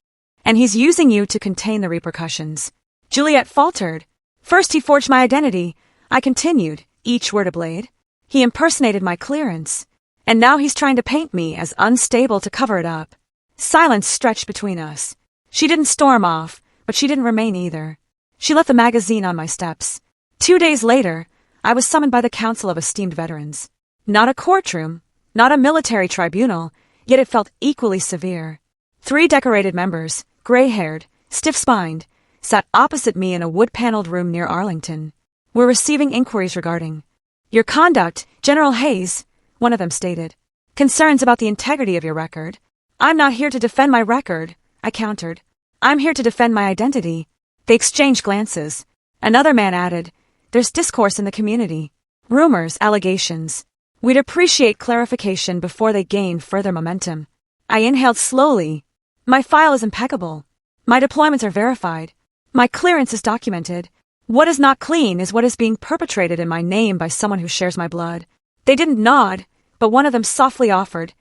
And he's using you to contain the repercussions. Juliet faltered. First he forged my identity. I continued, each word a blade. He impersonated my clearance. And now he's trying to paint me as unstable to cover it up. Silence stretched between us. She didn't storm off, but she didn't remain either. She left the magazine on my steps. 2 days later, I was summoned by the Council of Esteemed Veterans. Not a courtroom, not a military tribunal, yet it felt equally severe. 3 decorated members, gray-haired, stiff-spined, sat opposite me in a wood-paneled room near Arlington. We're receiving inquiries regarding your conduct, General Hayes, one of them stated. Concerns about the integrity of your record. I'm not here to defend my record, I countered. I'm here to defend my identity. They exchanged glances. Another man added, there's discourse in the community. Rumors, allegations. We'd appreciate clarification before they gain further momentum. I inhaled slowly. My file is impeccable. My deployments are verified. My clearance is documented. What is not clean is what is being perpetrated in my name by someone who shares my blood. They didn't nod, but one of them softly offered,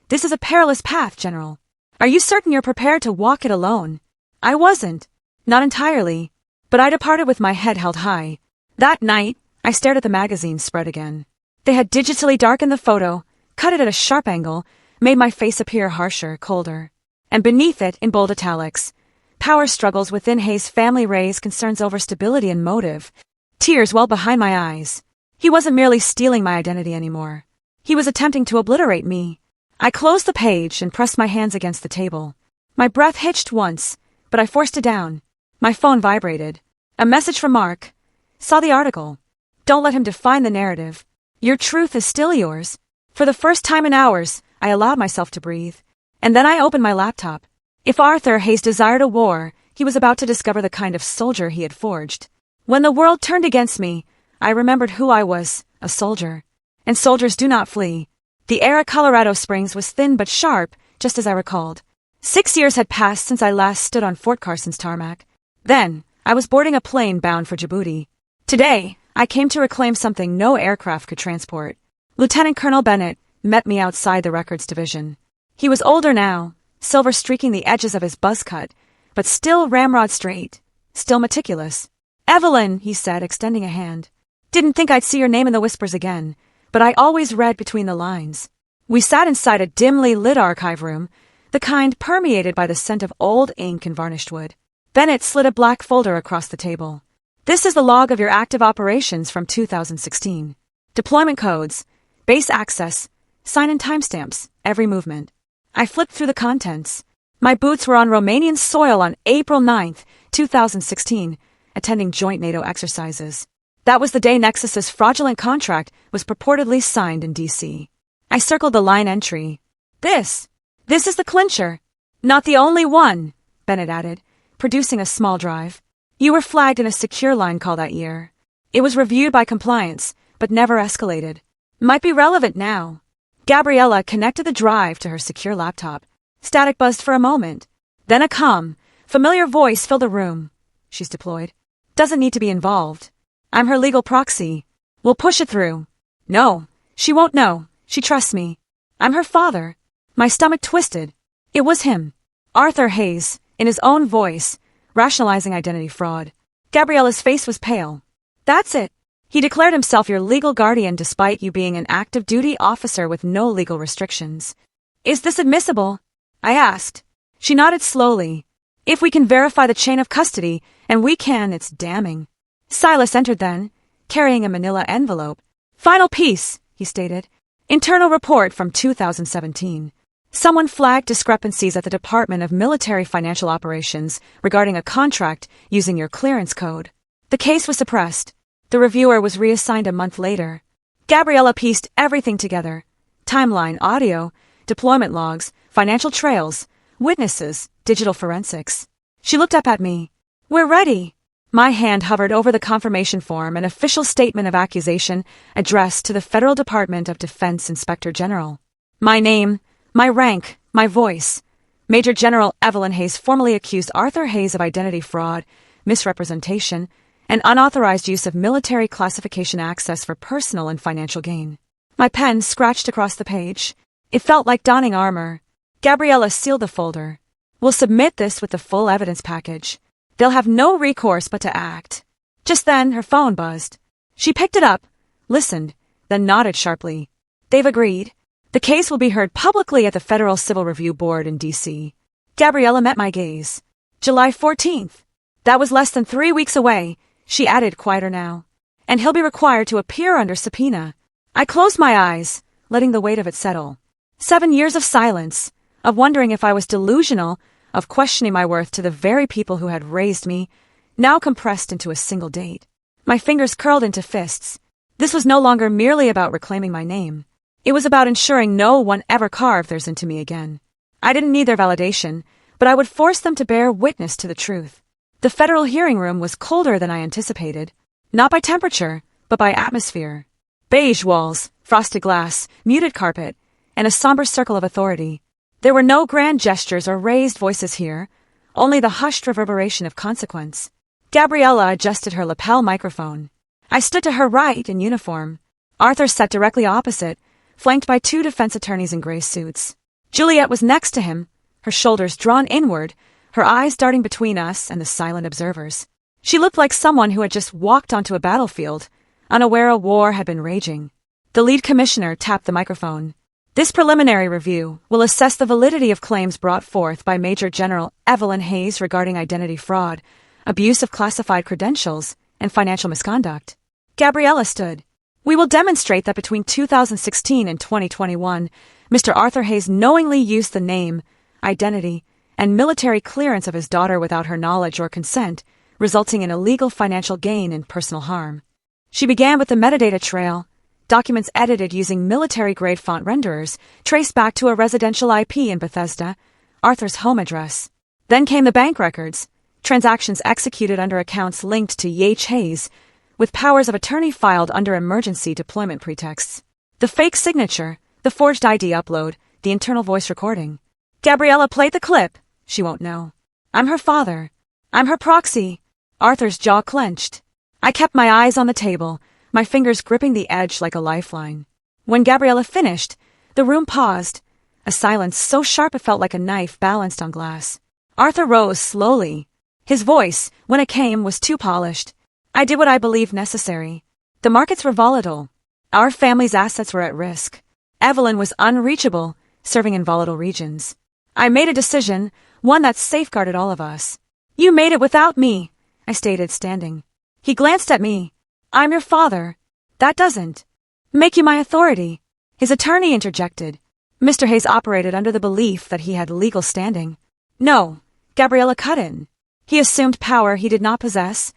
this is a perilous path, General. Are you certain you're prepared to walk it alone? I wasn't. Not entirely. But I departed with my head held high. That night, I stared at the magazine spread again. They had digitally darkened the photo, cut it at a sharp angle, made my face appear harsher, colder. And beneath it, in bold italics, power struggles within Hayes' family raised concerns over stability and motive. Tears welled behind my eyes. He wasn't merely stealing my identity anymore. He was attempting to obliterate me. I closed the page and pressed my hands against the table. My breath hitched once, but I forced it down. My phone vibrated. A message from Mark. Saw the article. Don't let him define the narrative. Your truth is still yours. For the first time in hours, I allowed myself to breathe. And then I opened my laptop. If Arthur Hayes desired a war, he was about to discover the kind of soldier he had forged. When the world turned against me, I remembered who I was, a soldier. And soldiers do not flee. The air at Colorado Springs was thin but sharp, just as I recalled. 6 years had passed since I last stood on Fort Carson's tarmac. Then, I was boarding a plane bound for Djibouti. Today, I came to reclaim something no aircraft could transport. Lieutenant Colonel Bennett met me outside the records division. He was older now, silver streaking the edges of his buzz cut, but still ramrod straight, still meticulous. Evelyn, he said, extending a hand. Didn't think I'd see your name in the whispers again, but I always read between the lines. We sat inside a dimly lit archive room, the kind permeated by the scent of old ink and varnished wood. Bennett slid a black folder across the table. This is the log of your active operations from 2016. Deployment codes, base access, sign and timestamps, every movement. I flipped through the contents. My boots were on Romanian soil on April 9th, 2016, attending joint NATO exercises. That was the day Nexus's fraudulent contract was purportedly signed in D.C. I circled the line entry. This is the clincher. Not the only one, Bennett added, producing a small drive. You were flagged in a secure line call that year. It was reviewed by compliance, but never escalated. Might be relevant now. Gabriella connected the drive to her secure laptop. Static buzzed for a moment. Then a calm, familiar voice filled the room. She's deployed. Doesn't need to be involved. I'm her legal proxy. We'll We'll push it through. No, she won't know. She trusts me. I'm her father. My stomach twisted. It was him. Arthur Hayes, in his own voice, rationalizing identity fraud. Gabriella's face was pale. That's it. He declared himself your legal guardian despite you being an active duty officer with no legal restrictions. Is this admissible? I asked. She nodded slowly. If we can verify the chain of custody, and we can, it's damning. Silas entered then, carrying a manila envelope. Final piece, he stated. Internal report from 2017. Someone flagged discrepancies at the Department of Military Financial Operations regarding a contract using your clearance code. The case was suppressed. The reviewer was reassigned a month later. Gabriella pieced everything together. Timeline, audio, deployment logs, financial trails, witnesses, digital forensics. She looked up at me. We're ready. My hand hovered over the confirmation form, an official statement of accusation addressed to the Federal Department of Defense Inspector General. My name, my rank, my voice. Major General Evelyn Hayes formally accused Arthur Hayes of identity fraud, misrepresentation, and unauthorized use of military classification access for personal and financial gain. My pen scratched across the page. It felt like donning armor. Gabriella sealed the folder. We'll submit this with the full evidence package. They'll have no recourse but to act. Just then, her phone buzzed. She picked it up, listened, then nodded sharply. They've agreed. The case will be heard publicly at the Federal Civil Review Board in D.C. Gabriella met my gaze. July 14th. That was less than 3 weeks away, she added, quieter now. And he'll be required to appear under subpoena. I closed my eyes, letting the weight of it settle. 7 years of silence, of wondering if I was delusional, of questioning my worth to the very people who had raised me, now compressed into a single date. My fingers curled into fists. This was no longer merely about reclaiming my name. It was about ensuring no one ever carved theirs into me again. I didn't need their validation, but I would force them to bear witness to the truth. The federal hearing room was colder than I anticipated, not by temperature, but by atmosphere. Beige walls, frosted glass, muted carpet, and a somber circle of authority. There were no grand gestures or raised voices here, only the hushed reverberation of consequence. Gabriella adjusted her lapel microphone. I stood to her right in uniform. Arthur sat directly opposite, flanked by 2 defense attorneys in gray suits. Juliet was next to him, her shoulders drawn inward, her eyes darting between us and the silent observers. She looked like someone who had just walked onto a battlefield, unaware a war had been raging. The lead commissioner tapped the microphone. This preliminary review will assess the validity of claims brought forth by Major General Evelyn Hayes regarding identity fraud, abuse of classified credentials, and financial misconduct. Gabriella stood. We will demonstrate that between 2016 and 2021, Mr. Arthur Hayes knowingly used the name, identity, and military clearance of his daughter without her knowledge or consent, resulting in illegal financial gain and personal harm. She began with the metadata trail, documents edited using military-grade font renderers traced back to a residential IP in Bethesda, Arthur's home address. Then came the bank records, transactions executed under accounts linked to H. Hayes, with powers of attorney filed under emergency deployment pretexts. The fake signature, the forged ID upload, the internal voice recording. Gabriella played the clip. She won't know. I'm her father. I'm her proxy. Arthur's jaw clenched. I kept my eyes on the table, my fingers gripping the edge like a lifeline. When Gabriella finished, the room paused, a silence so sharp it felt like a knife balanced on glass. Arthur rose slowly. His voice, when it came, was too polished. I did what I believed necessary. The markets were volatile. Our family's assets were at risk. Evelyn was unreachable, serving in volatile regions. I made a decision, one that safeguarded all of us. You made it without me, I stated, standing. He glanced at me. I'm your father. That doesn't make you my authority. His attorney interjected. Mr. Hayes operated under the belief that he had legal standing. No, Gabriella cut in. He assumed power he did not possess,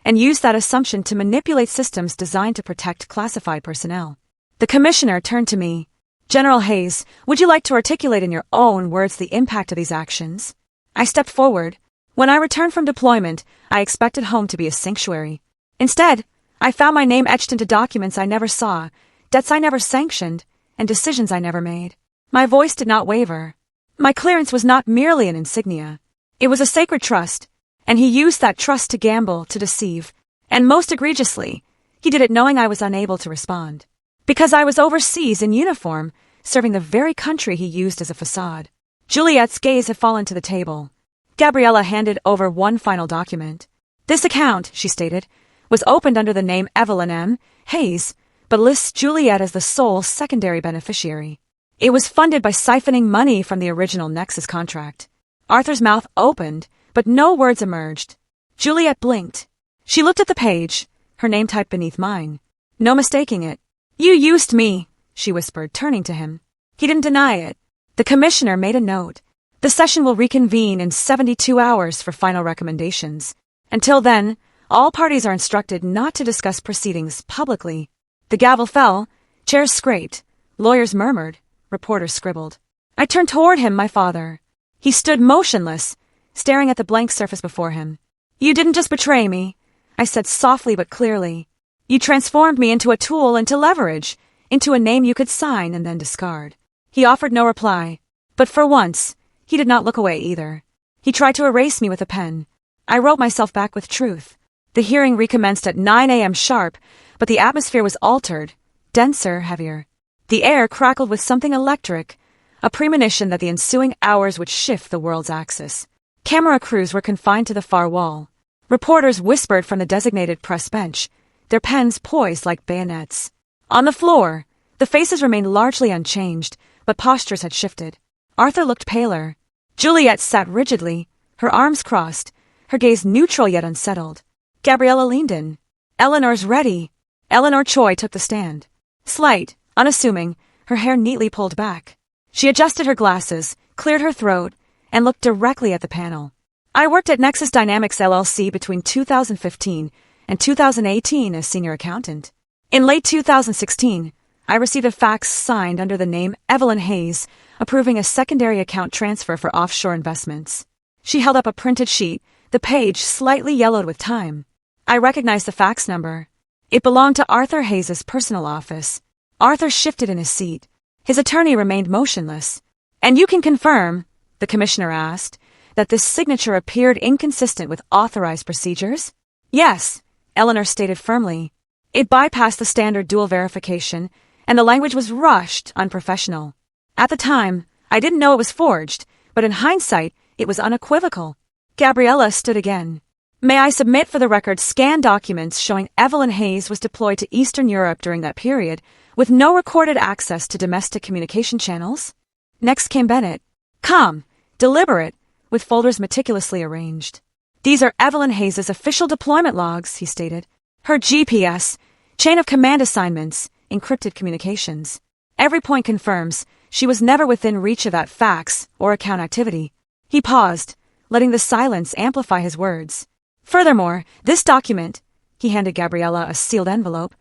and used that assumption to manipulate systems designed to protect classified personnel. The commissioner turned to me. General Hayes, would you like to articulate in your own words the impact of these actions? I stepped forward. When I returned from deployment, I expected home to be a sanctuary. Instead, I found my name etched into documents I never saw, debts I never sanctioned, and decisions I never made. My voice did not waver. My clearance was not merely an insignia. It was a sacred trust, and he used that trust to gamble, to deceive, and most egregiously, He did it knowing I was unable to respond. Because I was overseas in uniform, serving the very country he used as a facade. Juliet's gaze had fallen to the table. Gabriella handed over one final document. This account, she stated, was opened under the name Evelyn M. Hayes, but lists Juliet as the sole secondary beneficiary. It was funded by siphoning money from the original Nexus contract. Arthur's mouth opened, but no words emerged. Juliet blinked. She looked at the page, her name typed beneath mine. No mistaking it. You used me, she whispered, turning to him. He didn't deny it. The commissioner made a note. The session will reconvene in 72 hours for final recommendations. Until then, all parties are instructed not to discuss proceedings publicly. The gavel fell, chairs scraped, lawyers murmured, reporters scribbled. I turned toward him, my father. He stood motionless, staring at the blank surface before him. You didn't just betray me, I said softly but clearly. You transformed me into a tool, into leverage, into a name you could sign and then discard. He offered no reply, but for once, he did not look away either. He tried to erase me with a pen. I wrote myself back with truth. The hearing recommenced at 9 a.m. sharp, but the atmosphere was altered, denser, heavier. The air crackled with something electric, a premonition that the ensuing hours would shift the world's axis. Camera crews were confined to the far wall. Reporters whispered from the designated press bench, their pens poised like bayonets. On the floor, the faces remained largely unchanged, but postures had shifted. Arthur looked paler. Juliet sat rigidly, her arms crossed, her gaze neutral yet unsettled. Gabriella leaned in. Eleanor's ready. Eleanor Choi took the stand. Slight, unassuming, her hair neatly pulled back. She adjusted her glasses, cleared her throat, and looked directly at the panel. I worked at Nexus Dynamics LLC between 2015 and 2018 as senior accountant. In late 2016, I received a fax signed under the name Evelyn Hayes, approving a secondary account transfer for offshore investments. She held up a printed sheet, the page slightly yellowed with time. I recognized the fax number. It belonged to Arthur Hayes' personal office. Arthur shifted in his seat. His attorney remained motionless. And you can confirm, the commissioner asked, that this signature appeared inconsistent with authorized procedures? Yes, Eleanor stated firmly. It bypassed the standard dual verification, and the language was rushed, unprofessional. At the time, I didn't know it was forged, but in hindsight, it was unequivocal. Gabriella stood again. May I submit for the record scanned documents showing Evelyn Hayes was deployed to Eastern Europe during that period, with no recorded access to domestic communication channels? Next came Bennett. Calm, deliberate, with folders meticulously arranged. These are Evelyn Hayes' official deployment logs, he stated. Her GPS, chain of command assignments, encrypted communications. Every point confirms she was never within reach of that fax or account activity. He paused, letting the silence amplify his words. Furthermore, this document, he handed Gabriella a sealed envelope,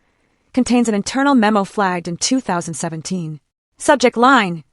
contains an internal memo flagged in 2017. Subject line,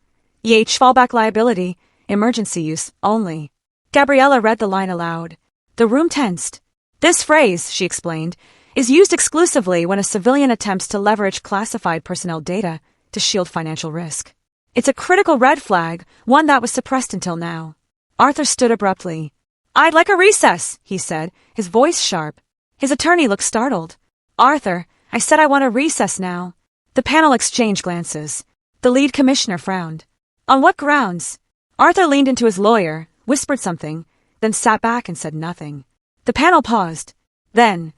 EH fallback liability, emergency use only. Gabriella read the line aloud. The room tensed. This phrase, she explained, is used exclusively when a civilian attempts to leverage classified personnel data to shield financial risk. It's a critical red flag, one that was suppressed until now. Arthur stood abruptly. I'd like a recess, he said, his voice sharp. His attorney looked startled. Arthur, I said I want a recess now. The panel exchanged glances. The lead commissioner frowned. On what grounds? Arthur leaned into his lawyer, whispered something, then sat back and said nothing. The panel paused. Then,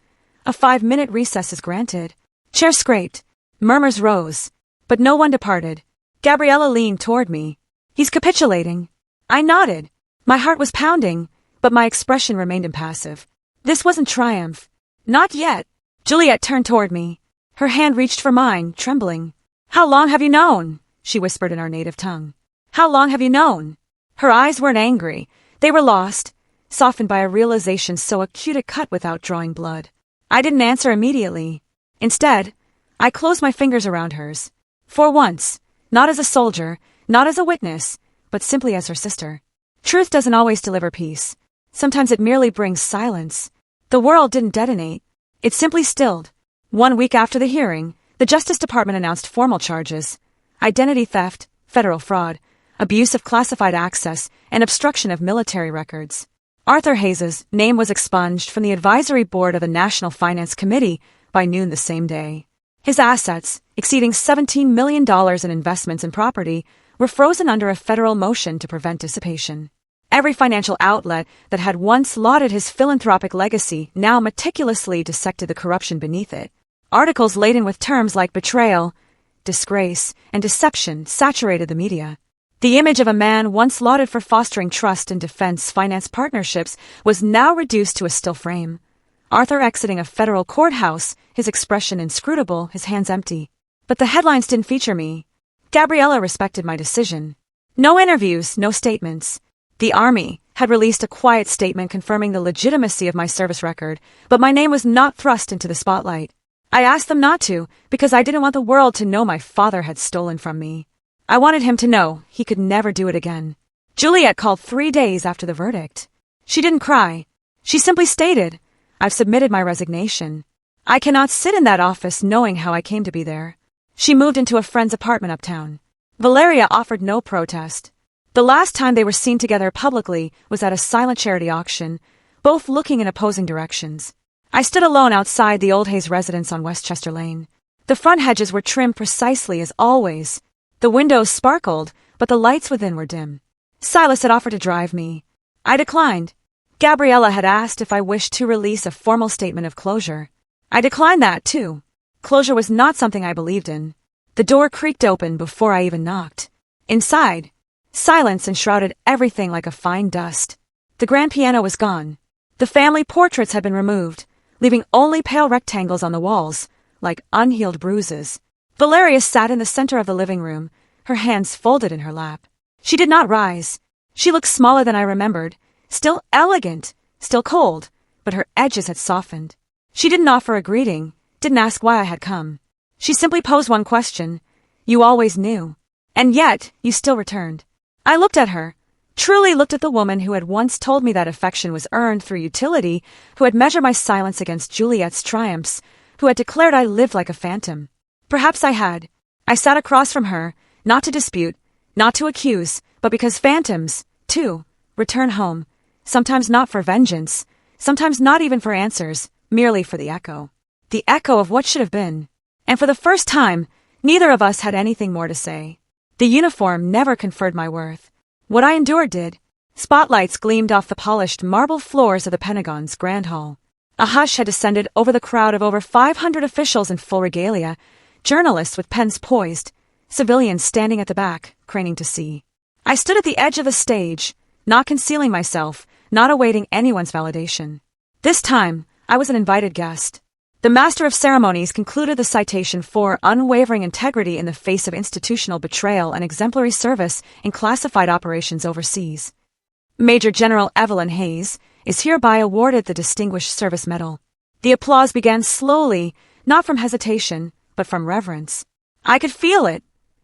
a 5-minute recess is granted. Chairs scraped. Murmurs rose. But no one departed. Gabriella leaned toward me. He's capitulating. I nodded. My heart was pounding, but my expression remained impassive. This wasn't triumph. Not yet. Juliet turned toward me. Her hand reached for mine, trembling. How long have you known? She whispered in our native tongue. How long have you known? Her eyes weren't angry. They were lost, softened by a realization so acute it cut without drawing blood. I didn't answer immediately. Instead, I closed my fingers around hers. For once, not as a soldier, not as a witness, but simply as her sister. Truth doesn't always deliver peace. Sometimes it merely brings silence. The world didn't detonate. It simply stilled. 1 week after the hearing, the Justice Department announced formal charges: identity theft, federal fraud, abuse of classified access, and obstruction of military records. Arthur Hayes' name was expunged from the advisory board of the National Finance Committee by noon the same day. His assets, exceeding $17 million in investments and property, were frozen under a federal motion to prevent dissipation. Every financial outlet that had once lauded his philanthropic legacy now meticulously dissected the corruption beneath it. Articles laden with terms like betrayal, disgrace, and deception saturated the media. The image of a man once lauded for fostering trust and defense finance partnerships was now reduced to a still frame. Arthur exiting a federal courthouse, his expression inscrutable, his hands empty. But the headlines didn't feature me. Gabriella respected my decision. No interviews, no statements. The Army had released a quiet statement confirming the legitimacy of my service record, but my name was not thrust into the spotlight. I asked them not to, because I didn't want the world to know my father had stolen from me. I wanted him to know he could never do it again. Juliet called 3 days after the verdict. She didn't cry. She simply stated, "I've submitted my resignation. I cannot sit in that office knowing how I came to be there." She moved into a friend's apartment uptown. Valeria offered no protest. The last time they were seen together publicly was at a silent charity auction, both looking in opposing directions. I stood alone outside the Old Hayes residence on Westchester Lane. The front hedges were trimmed precisely as always. The windows sparkled, but the lights within were dim. Silas had offered to drive me. I declined. Gabriella had asked if I wished to release a formal statement of closure. I declined that, too. Closure was not something I believed in. The door creaked open before I even knocked. Inside, silence enshrouded everything like a fine dust. The grand piano was gone. The family portraits had been removed, leaving only pale rectangles on the walls, like unhealed bruises. Valeria sat in the center of the living room, her hands folded in her lap. She did not rise. She looked smaller than I remembered, still elegant, still cold, but her edges had softened. She didn't offer a greeting, didn't ask why I had come. She simply posed one question. "You always knew. And yet, you still returned." I looked at her, truly looked at the woman who had once told me that affection was earned through utility, who had measured my silence against Juliet's triumphs, who had declared I lived like a phantom. Perhaps I had. I sat across from her, not to dispute, not to accuse, but because phantoms, too, return home, sometimes not for vengeance, sometimes not even for answers, merely for the echo. The echo of what should have been. And for the first time, neither of us had anything more to say. The uniform never conferred my worth. What I endured did. Spotlights gleamed off the polished marble floors of the Pentagon's Grand Hall. A hush had descended over the crowd of over 500 officials in full regalia, journalists with pens poised, civilians standing at the back, craning to see. I stood at the edge of the stage, not concealing myself, not awaiting anyone's validation. This time, I was an invited guest. The Master of Ceremonies concluded the citation for unwavering integrity in the face of institutional betrayal and exemplary service in classified operations overseas. Major General Evelyn Hayes is hereby awarded the Distinguished Service Medal. The applause began slowly, not from hesitation, but from reverence. I could feel it,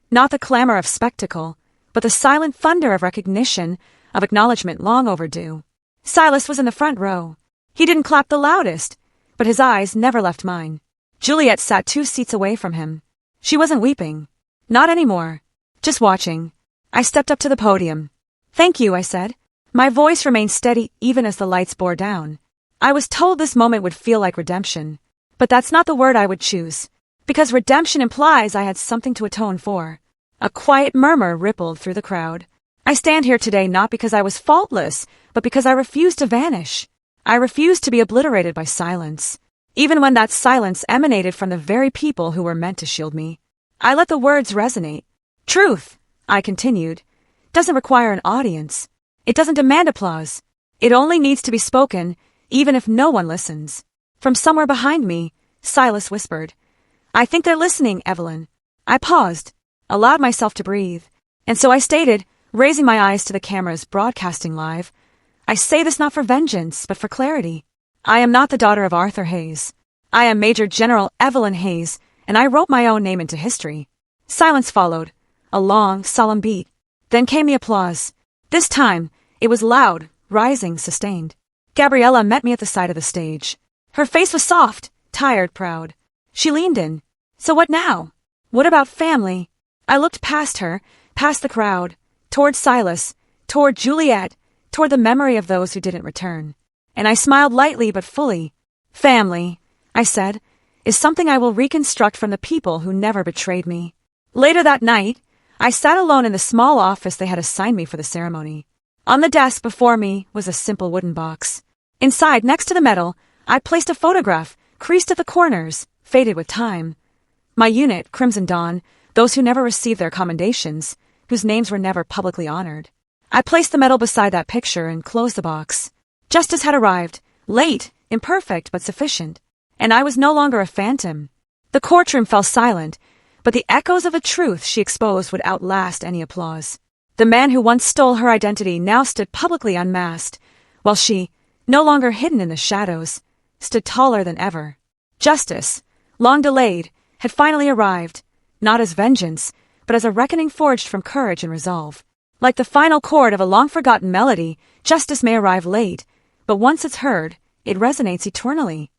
not the clamor of spectacle, but the silent thunder of recognition, of acknowledgement long overdue. Silas was in the front row. He didn't clap the loudest, but his eyes never left mine. Juliet sat 2 seats away from him. She wasn't weeping. Not anymore. Just watching. I stepped up to the podium. "Thank you," I said. My voice remained steady even as the lights bore down. I was told this moment would feel like redemption. But that's not the word I would choose. Because redemption implies I had something to atone for. A quiet murmur rippled through the crowd. I stand here today not because I was faultless, but because I refused to vanish. I refused to be obliterated by silence, even when that silence emanated from the very people who were meant to shield me. I let the words resonate. Truth, I continued, doesn't require an audience. It doesn't demand applause. It only needs to be spoken, even if no one listens. From somewhere behind me, Silas whispered, "I think they're listening, Evelyn." I paused, allowed myself to breathe, and so I stated, raising my eyes to the cameras broadcasting live, "I say this not for vengeance, but for clarity. I am not the daughter of Arthur Hayes. I am Major General Evelyn Hayes, and I wrote my own name into history." Silence followed, a long, solemn beat. Then came the applause. This time, it was loud, rising, sustained. Gabriella met me at the side of the stage. Her face was soft, tired, proud. She leaned in. "So what now? What about family?" I looked past her, past the crowd, toward Silas, toward Juliet, toward the memory of those who didn't return. And I smiled lightly but fully. "Family," I said, is something I will reconstruct from the people who never betrayed me. Later that night, I sat alone in the small office they had assigned me for the ceremony. On the desk before me was a simple wooden box. Inside, next to the medal, I placed a photograph, creased at the corners, faded with time. My unit, Crimson Dawn, those who never received their commendations, whose names were never publicly honored. I placed the medal beside that picture and closed the box. Justice had arrived, late, imperfect, but sufficient, and I was no longer a phantom. The courtroom fell silent, but the echoes of the truth she exposed would outlast any applause. The man who once stole her identity now stood publicly unmasked, while she, no longer hidden in the shadows, stood taller than ever. Justice, long delayed, had finally arrived, not as vengeance, but as a reckoning forged from courage and resolve. Like the final chord of a long-forgotten melody, justice may arrive late, but once it's heard, it resonates eternally.